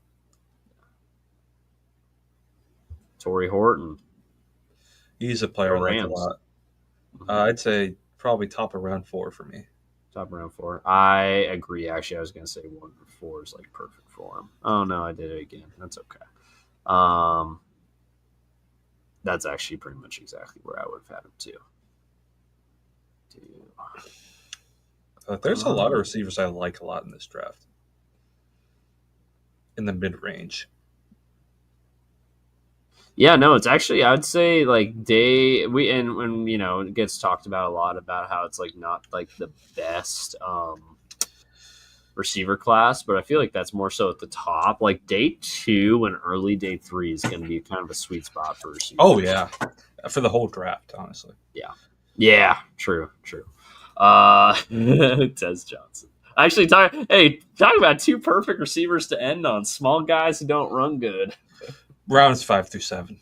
Torrey Horton. He's a player I like a Rams. lot. I'd say probably top of round 4 for me. Top round 4. I agree. Actually, I was going to say 1 or 4 is like perfect for him. Oh no, I did it again. That's okay. That's actually pretty much exactly where I would have had him too. There's a lot of receivers I like a lot in this draft. In the mid range. Yeah, no, it's actually I'd say like when it gets talked about a lot about how it's like not like the best receiver class, but I feel like that's more so at the top. Like day 2 and early day 3 is going to be kind of a sweet spot for receivers. Oh yeah, for the whole draft, honestly. Yeah, true. Tez Johnson. Actually, talk about 2 perfect receivers to end on. Small guys who don't run good. Rounds 5 through 7.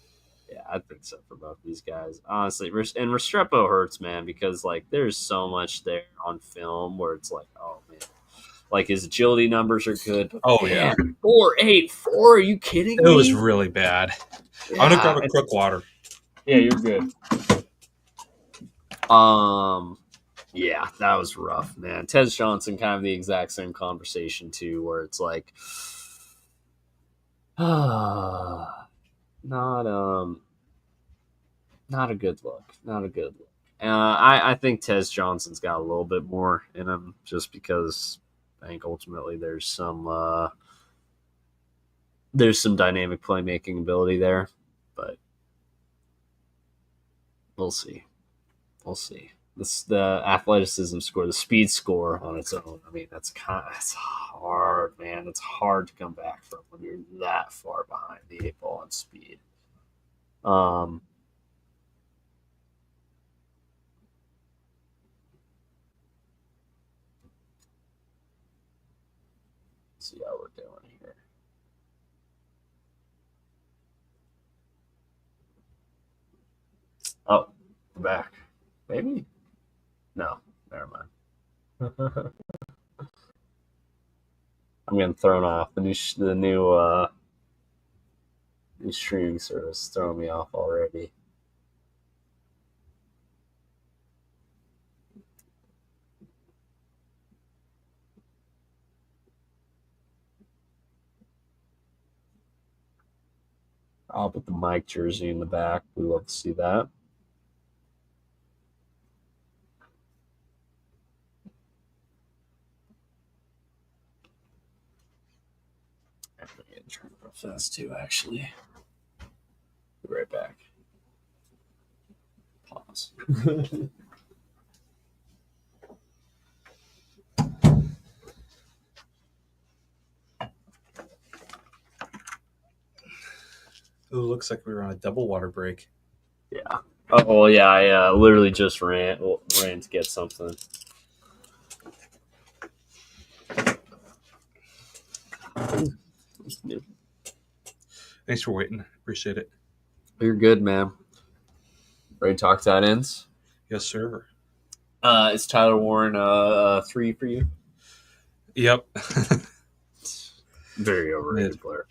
Yeah, I think so for both these guys. Honestly, and Restrepo hurts, man, because like there's so much there on film where it's like, oh man, like his agility numbers are good. Oh yeah, 4.84. Are you kidding me? It was really bad. Yeah, I'm gonna grab a quick water. Yeah, you're good. Yeah, that was rough, man. Tez Johnson, kind of the exact same conversation too, where it's like, not a good look. Not a good look. I think Tez Johnson's got a little bit more in him, just because I think ultimately there's some dynamic playmaking ability there, but we'll see. We'll see. The athleticism score, the speed score on its own. I mean, that's hard, man. It's hard to come back from when you're that far behind the 8 ball on speed. See how we're doing here. Oh, we're back. Maybe? No, never mind. I'm getting thrown off. The new streaming service throwing me off already. I'll put the Mike jersey in the back. We love to see that. I'm going to turn real fast too, actually. Be right back. Pause. Ooh, looks like we were on a double water break. Yeah. Oh, well, yeah, I literally just ran to get something. Thanks for waiting. Appreciate it. You're good, man. Ready to talk tight ends? Yes, sir. Is Tyler Warren 3 for you? Yep. Very overrated player.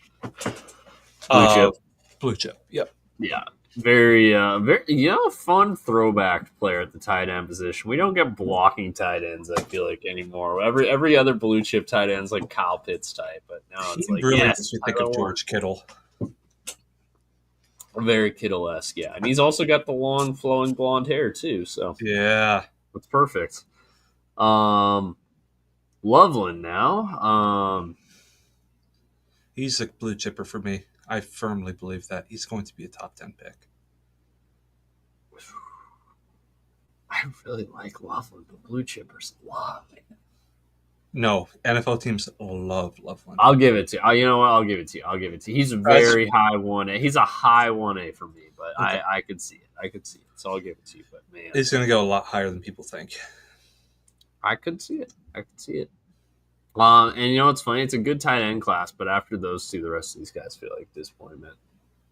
Blue chip. Yep. Yeah. Very fun throwback player at the tight end position. We don't get blocking tight ends, I feel like, anymore. Every other blue chip tight end's like Kyle Pitts type, but now it's like really makes me think of George Kittle. Very Kittle-esque, yeah. And he's also got the long flowing blonde hair too, so yeah. That's perfect. Loveland now. He's a blue chipper for me. I firmly believe that he's going to be a top 10 pick. I really like Loveland, but blue chippers love it. No, NFL teams love Loveland. I'll give it to you. You know what? I'll give it to you. I'll give it to you. He's a very high 1A. He's a high 1A for me, but okay. I could see it. I could see it. So I'll give it to you. But man, it's going to go a lot higher than people think. I could see it. I could see it. And you know what's funny? It's a good tight end class, but after those two, the rest of these guys feel like disappointment.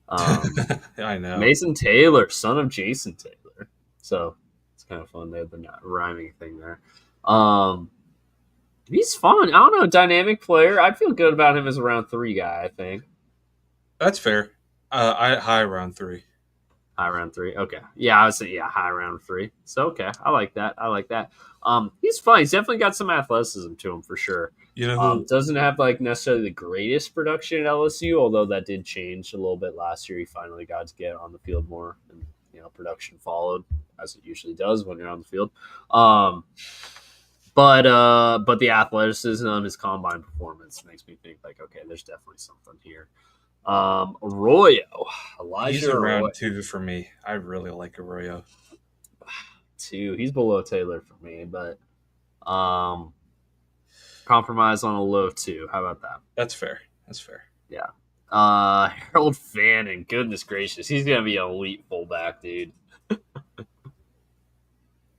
I know. Mason Taylor, son of Jason Taylor. So it's kind of fun. They have the rhyming thing there. He's fun. I don't know, dynamic player. I'd feel good about him as a round 3 guy, I think. That's fair. High round 3. High round 3. Okay. Yeah, I would say high round 3. So okay. I like that. He's fun. He's definitely got some athleticism to him for sure. You know doesn't have like necessarily the greatest production at LSU, although that did change a little bit last year. He finally got to get on the field more, and production followed as it usually does when you're on the field. But the athleticism, his combine performance makes me think like, okay, there's definitely something here. Arroyo, Elijah. He's around 2 for me. I really like Arroyo. 2. He's below Taylor for me, but compromise on a low 2. How about that? That's fair. Yeah. Harold Fannin, goodness gracious, he's gonna be an elite fullback, dude. I'm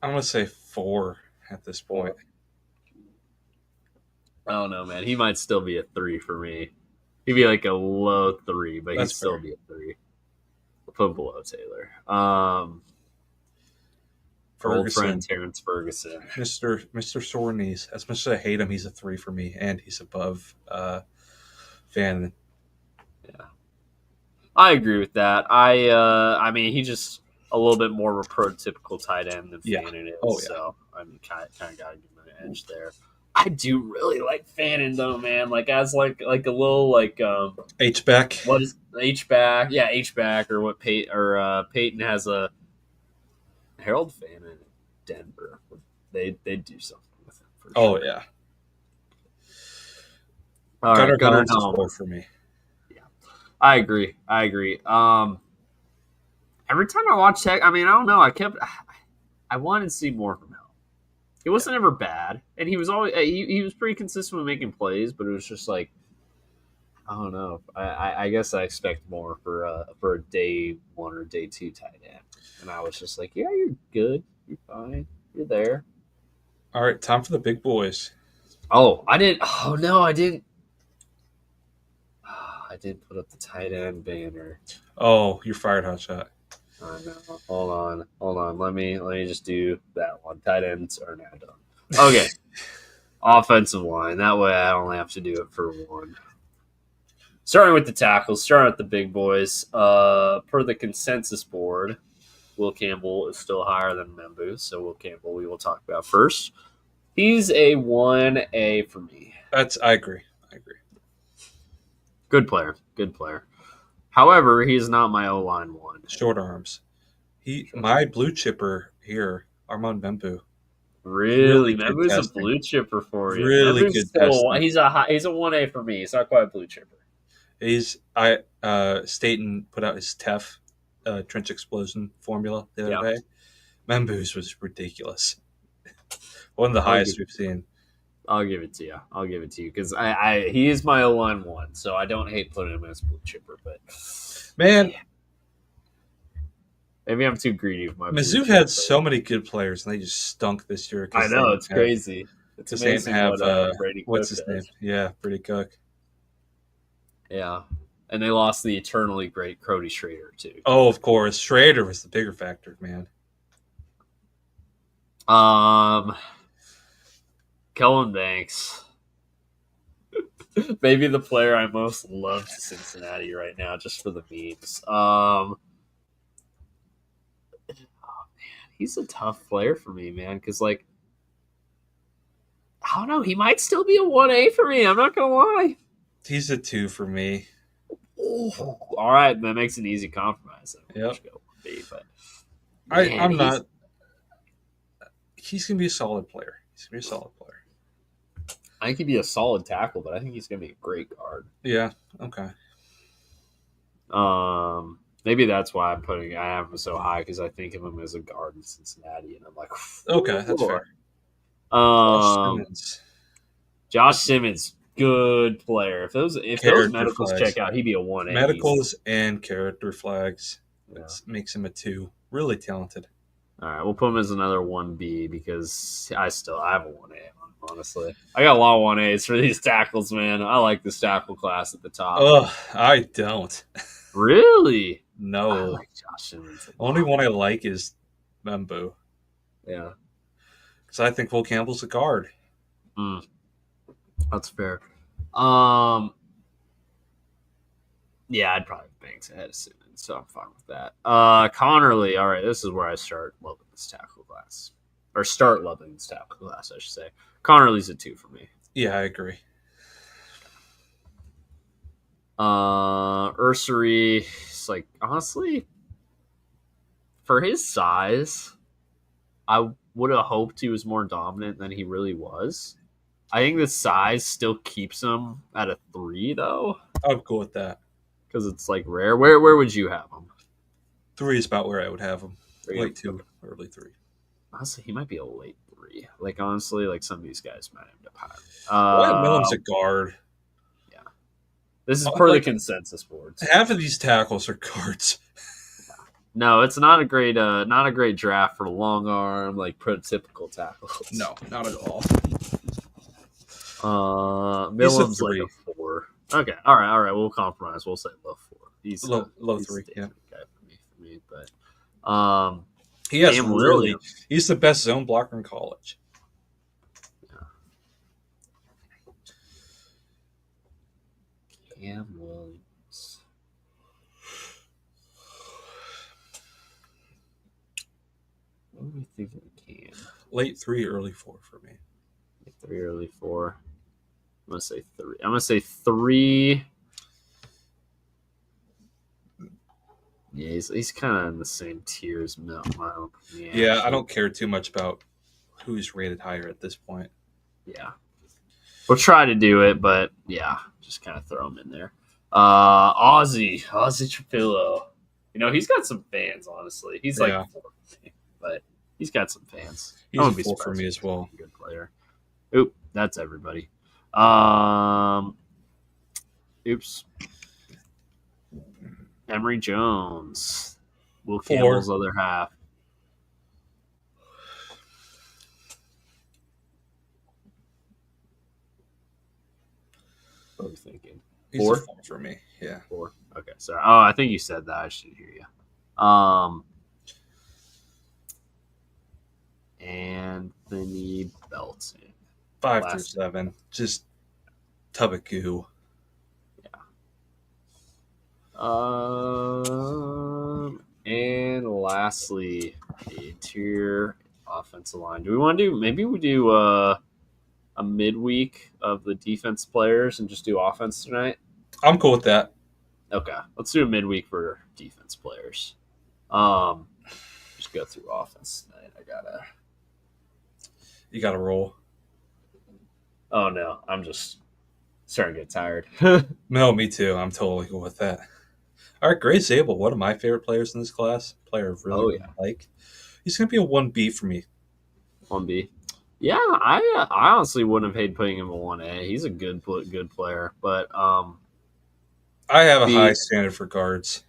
gonna say 4 at this point. I don't know, man. He might still be a 3 for me. He'd be like a low 3, but he'd still be a 3. We'll put him below Taylor. Old friend Terrence Ferguson, Mr. Sore Knees. As much as I hate him, he's a 3 for me, and he's above Fannin. Yeah, I agree with that. I mean, he's just a little bit more of a prototypical tight end than Fannin is. So I'm kind of got to give him an edge there. I do really like Fannin though, man. Like as like a little like H back. What is H back? Yeah, H back or what? Peyton has a Harold Fannin in Denver. They do something with him for sure. Oh yeah. Gunnar is a 4 for me. Yeah, I agree. Every time I watch Tech, I mean, I don't know. I wanted to see more from him. He wasn't ever bad, and he was always he was pretty consistent with making plays, but it was just like I don't know. I guess I expect more for a day 1 or day 2 tight end, and I was just like, yeah, you're good, you're fine, you're there. All right, time for the big boys. I didn't. Oh no, I didn't. I did put up the tight end banner. Oh, you're fired, hotshot. I know. Hold on. Let me just do that one. Tight ends are now done. Okay. Offensive line. That way I only have to do it for 1. Starting with the tackles, starting with the big boys. Per the consensus board, Will Campbell is still higher than Membu, so Will Campbell we will talk about first. He's a 1A for me. I agree. Good player. However, he's not my O-line 1. Short arms. My blue chipper here, Armand Membu. Really Membu's a blue chipper for you. Really good testing. He's a 1A for me. He's not quite a blue chipper. Staten put out his TEF trench explosion formula the other day. Membu's was ridiculous. One of the highest we've seen. I'll give it to you because he is my O-line 1, so I don't hate putting him as blue chipper. But man, maybe I'm too greedy with my. Mizzou had so many good players, and they just stunk this year. I know it's crazy. It's amazing. What's his name? Yeah, Brady Cook. Yeah, and they lost the eternally great Cody Schrader too. Oh, of course, Schrader was the bigger factor, man. Kellen Banks. Maybe the player I most love to Cincinnati right now, just for the memes. Oh, man, he's a tough player for me, man, because, like, I don't know, he might still be a 1A for me. I'm not going to lie. He's a 2 for me. Ooh, all right, that makes an easy compromise. Yep. But I'm not. He's going to be a solid player. I think he'd be a solid tackle, but I think he's going to be a great guard. Yeah. Okay. Maybe that's why I have him so high because I think of him as a guard in Cincinnati, and I'm like, Okay, that's Lord. fair. Josh Simmons. Josh Simmons, good player. If those Character medicals flags. check out, he'd be a 1A. Medicals and character flags. Yeah. That makes him a 2. Really talented. All right, we'll put him as another 1B because I have a 1A, honestly. I got a lot of 1As for these tackles, man. I like this tackle class at the top. Ugh, I don't. Really? No. I like Josh Simmons. Only one I like is Membo. Yeah. Because I think Will Campbell's a guard. That's fair. Yeah, I'd probably Banks ahead of Simmons, so I'm fine with that. Connerly, all right, this is where I start loving this tackle class. Or start loving this tackle class, I should say. Connerly's a 2 for me. Yeah, I agree. Ursery, it's like, honestly, for his size, I would have hoped he was more dominant than he really was. I think the size still keeps him at a 3, though. I'd go with that. Because it's like rare. Where would you have him? 3 is about where I would have him. Late 2, early 3. Honestly, he might be a late 3. Like, honestly, like some of these guys might end up higher. Wyatt Millen's a guard. Yeah. This is per the consensus boards. Half of these tackles are guards. No, it's not a great draft for long arm, like prototypical tackles. No, not at all. Millen's like a 4. Okay, all right. We'll compromise. We'll say low 4. He's low 3. Yeah, guy for me. But he has really. He's the best zone blocker in college. Yeah. Cam Williams. What do we think of Cam? Late 3, early 4 for me. Late 3, early 4. I'm gonna say 3. I'm gonna say 3. Yeah, he's kind of in the same tier as Miles. Yeah, I don't care too much about who's rated higher at this point. Yeah, we'll try to do it, but yeah, just kind of throw him in there. Ozzy Trapillo. You know, he's got some fans. Honestly, he's like 4, but he's got some fans. He's a 4 for me as well. Good player. Oop, that's everybody. Oops. Emory Jones. Will Campbell's other half. What are we thinking? He's 4? A 4 for me. Yeah. 4. Okay, sorry. Oh, I think you said that. I should hear you. Anthony Belton. 5 through 7. Just tub of goo. And lastly, the interior offensive line. Do we want to do? Maybe we do a midweek of the defense players and just do offense tonight. I'm cool with that. Okay, let's do a midweek for defense players. Just go through offense tonight. You gotta roll. Oh no, I'm just starting to get tired. No, me too. I'm totally cool with that. All right, Gray Zabel, one of my favorite players in this class. Player I really like. He's going to be a 1B for me. 1B. Yeah, I honestly wouldn't have hated putting him a 1A. He's a good player, but I have a high standard for guards.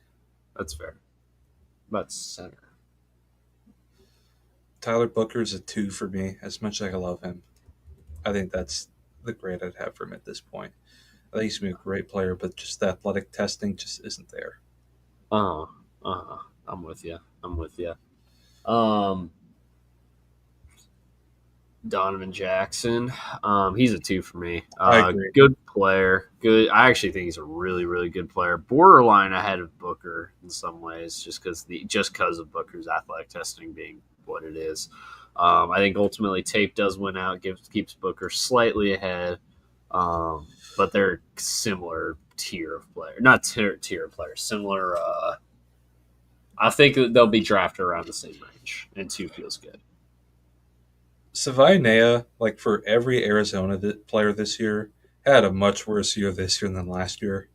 That's fair. But center. Tyler Booker's a 2 for me, as much as I love him. I think that's the grade I'd have for him at this point. I think he's going to be a great player, but just the athletic testing just isn't there. I'm with you. Donovan Jackson. He's a 2 for me. I agree. Good player. Good. I actually think he's a really, really good player. Borderline ahead of Booker in some ways, just because of Booker's athletic testing being what it is. I think ultimately tape does win out, keeps Booker slightly ahead. But they're similar tier of player, not tier of players. Similar. I think they'll be drafted around the same range, and 2 feels good. Savaiinea, like for every Arizona player this year, had a much worse year this year than last year.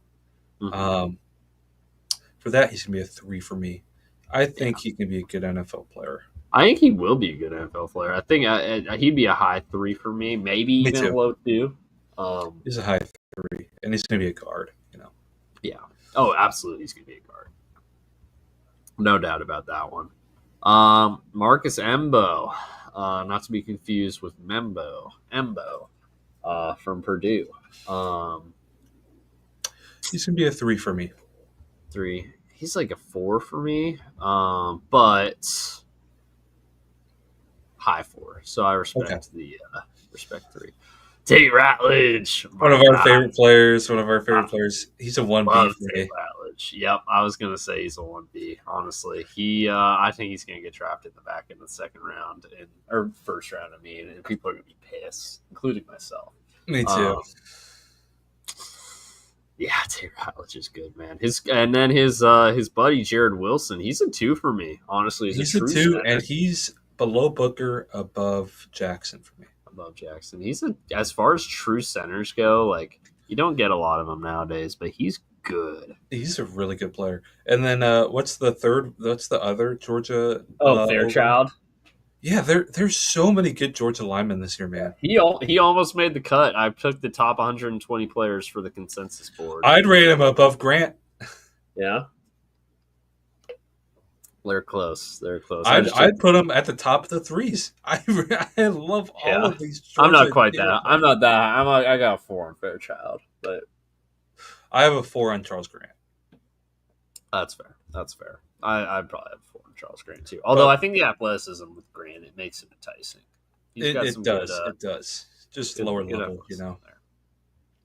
Mm-hmm. For that, he's gonna be a 3 for me. I think he can be a good NFL player. I think he will be a good NFL player. I think he'd be a high 3 for me, maybe Me even a too. low 2. He's a high 3, and he's gonna be a guard. Yeah. Oh, absolutely, he's gonna be a guard. No doubt about that one. Marcus Embo, not to be confused with Embo, from Purdue. He's gonna be a 3 for me. 3. He's like a 4 for me, but high 4. So I respect the respect 3. Tate Ratledge, one of our favorite players. He's a 1B for me. Ratledge. Yep, I was gonna say he's a 1B. Honestly, I think he's gonna get drafted in the back in the second round or first round. I mean, and people are gonna be pissed, including myself. Me too. Yeah, Tate Ratledge is good, man. His buddy Jared Wilson, he's a 2 for me. Honestly, he's a 2, center. And he's below Booker, above Jackson for me. Above Jackson, as far as true centers go, like you don't get a lot of them nowadays, but he's good. He's a really good player. And then what's the third? What's the other Georgia? Fairchild. Yeah, there's so many good Georgia linemen this year, man. He almost made the cut. I took the top 120 players for the consensus board. I'd rate him above Grant. Yeah. They're close. I'd put them at the top of the 3s. I love all of these. Georgia I'm not quite that. I'm not that. I got a 4 on Fairchild, but I have a 4 on Charles Grant. That's fair. I'd probably have a 4 on Charles Grant too. Although I think the athleticism with Grant it enticing. It does. Just lower level, There.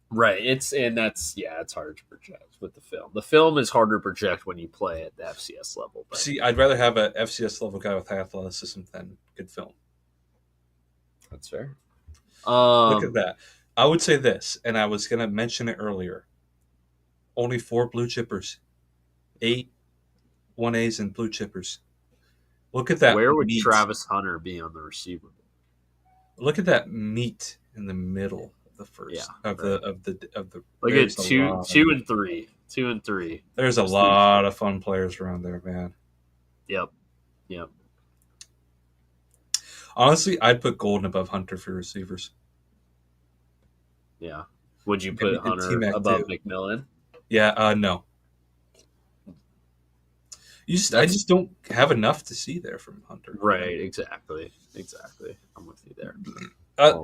Right. It's hard to project with the film. The film is harder to project when you play at the FCS level. But. See, I'd rather have an FCS level guy with high athleticism than good film. That's fair. Look at that. I would say this, and I was going to mention it earlier. Only 4 blue chippers. 8 1As and blue chippers. Look at that. Where would Travis Hunter be on the receiver? Look at that meat in the middle. The first of the look at 2 and 3. 2 and 3. There's a lot of fun players around there, man. Yep. Honestly, I'd put Golden above Hunter for receivers. Yeah. Would you put Hunter above McMillan? Yeah, no. I just don't have enough to see there from Hunter. Right, exactly. I'm with you there.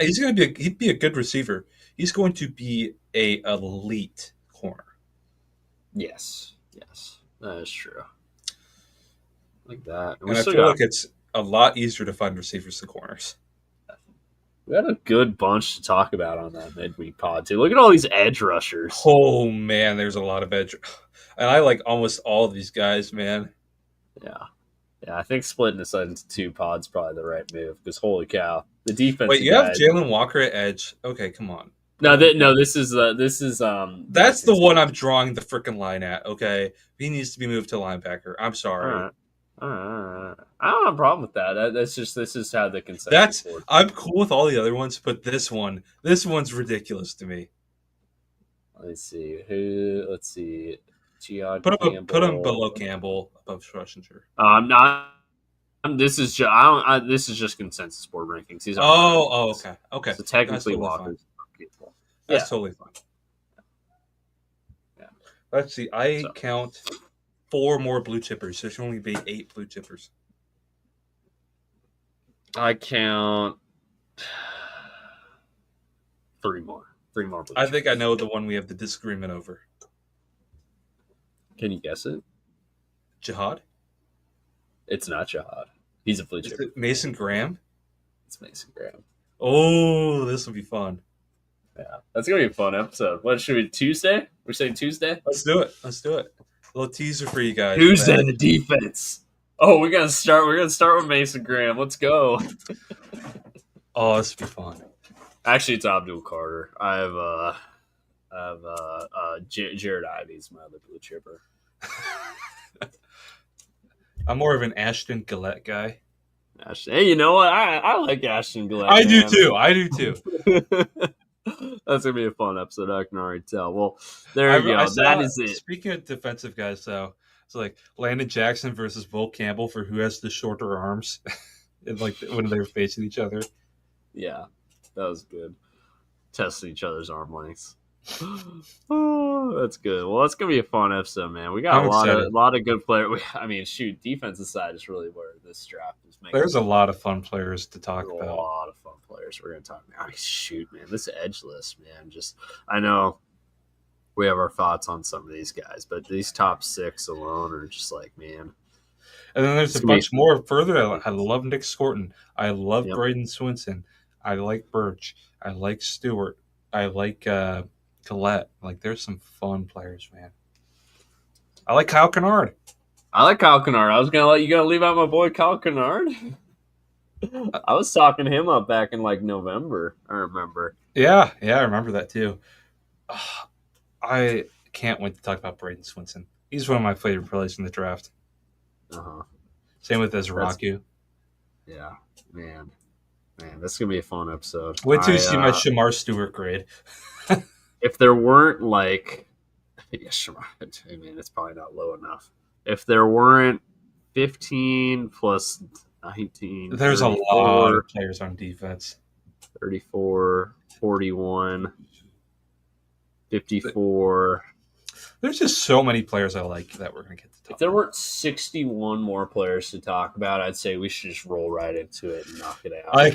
He'd be a good receiver. He's going to be a elite corner. Yes, that is true. Like that, and I feel like it's a lot easier to find receivers than corners. We had a good bunch to talk about on that midweek pod too. Look at all these edge rushers. Oh man, there's a lot of edge, and I like almost all of these guys, man. Yeah, I think splitting this into 2 pods probably the right move because holy cow, the defense. Wait, you have Jalen Walker at edge? Okay, come on. This is That's the one I'm drawing the freaking line at. Okay, he needs to be moved to linebacker. I'm sorry. All right. I don't have a problem with that. This is how the consensus. I'm cool with all the other ones, but this one's ridiculous to me. Let's see. Put him below Campbell, above Schlesinger. I'm not. This is just consensus board rankings. These are okay. So technically, Walker's people. That's totally fine. Yeah. Let's see. I count 4 more blue chippers. There should only be 8 blue chippers. I count 3 more. 3 more blue chippers. I think I know the one we have the disagreement over. Can you guess it? Jihad? It's not Jihad. He's a blue chipper. Mason Graham? It's Mason Graham. Oh, this will be fun. Yeah, that's going to be a fun episode. What should we, Tuesday? We're saying Tuesday? Let's do it. A little teaser for you guys. Tuesday, the defense. Oh, we're going to start with Mason Graham. Let's go. Oh, this will be fun. Actually, it's Abdul Carter. I have Jared Ivey's my other blue chipper. I'm more of an Ashton Gillette guy. Hey, you know what? I like Ashton Gillette. I do too. That's gonna be a fun episode. I can already tell. Well, there you go. That is it. Speaking of defensive guys, though, It's like Landon Jackson versus Will Campbell for who has the shorter arms, and like when they were facing each other. Yeah, that was good. Testing each other's arm lengths. Oh, that's good. Well, it's gonna be a fun episode, man. We got I'm excited. a lot of good players. I mean, shoot, defensive side is really where this draft is making. There's a lot of fun players to talk a about. lot of fun players we're gonna talk about. I mean, shoot, man, this edge list, man. Just I know we have our thoughts on some of these guys, but these top 6 alone are just like, man. And then there's a bunch more further. I love Nick Scorton. I love Braden Swinson. I like Birch. I like Stewart. I like Collette. Like, there's some fun players, man. I like Kyle Kennard. I like Kyle Kennard. I was gonna let you leave out my boy Kyle Kennard. I was talking him up back in like November. I remember. Yeah, I remember that too. I can't wait to talk about Braden Swinson. He's one of my favorite players in the draft. Same with Ezraku. Yeah, man, that's gonna be a fun episode. Wait till you see my Shamar Stewart grade. If there weren't like, Shamar, I mean, it's probably not low enough. If there weren't 15 plus 19, there's 34, a lot of players on defense. 34, 41, 54. There's just so many players I like that we're going to get to talk If there weren't 61 more players to talk about, I'd say we should just roll right into it and knock it out. I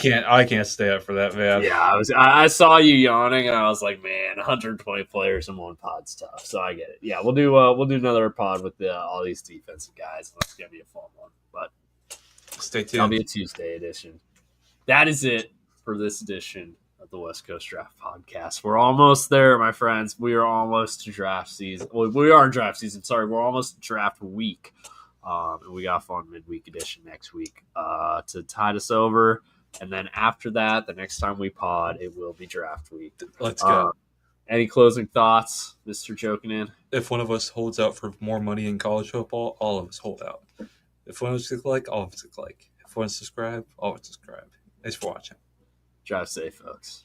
can't stay up for that, man. Yeah, I saw you yawning, and I was like, man, 120 players in one pod's tough. So I get it. Yeah, we'll do another pod with all these defensive guys. That's going to be a fun one. But stay tuned. It'll be a Tuesday edition. That is it for this edition of the West Coast Draft Podcast. We're almost there, my friends. We are almost to draft season. Well, we are in draft season. Sorry, we're almost to draft week. And we got a fun midweek edition next week to tide us over. And then after that, the next time we pod, it will be draft week. Let's go. Any closing thoughts, Mr. Jokinen? If one of us holds out for more money in college football, all of us hold out. If one of us click, all of us click. If one subscribe, all of us subscribe. Thanks for watching. Drive safe, folks.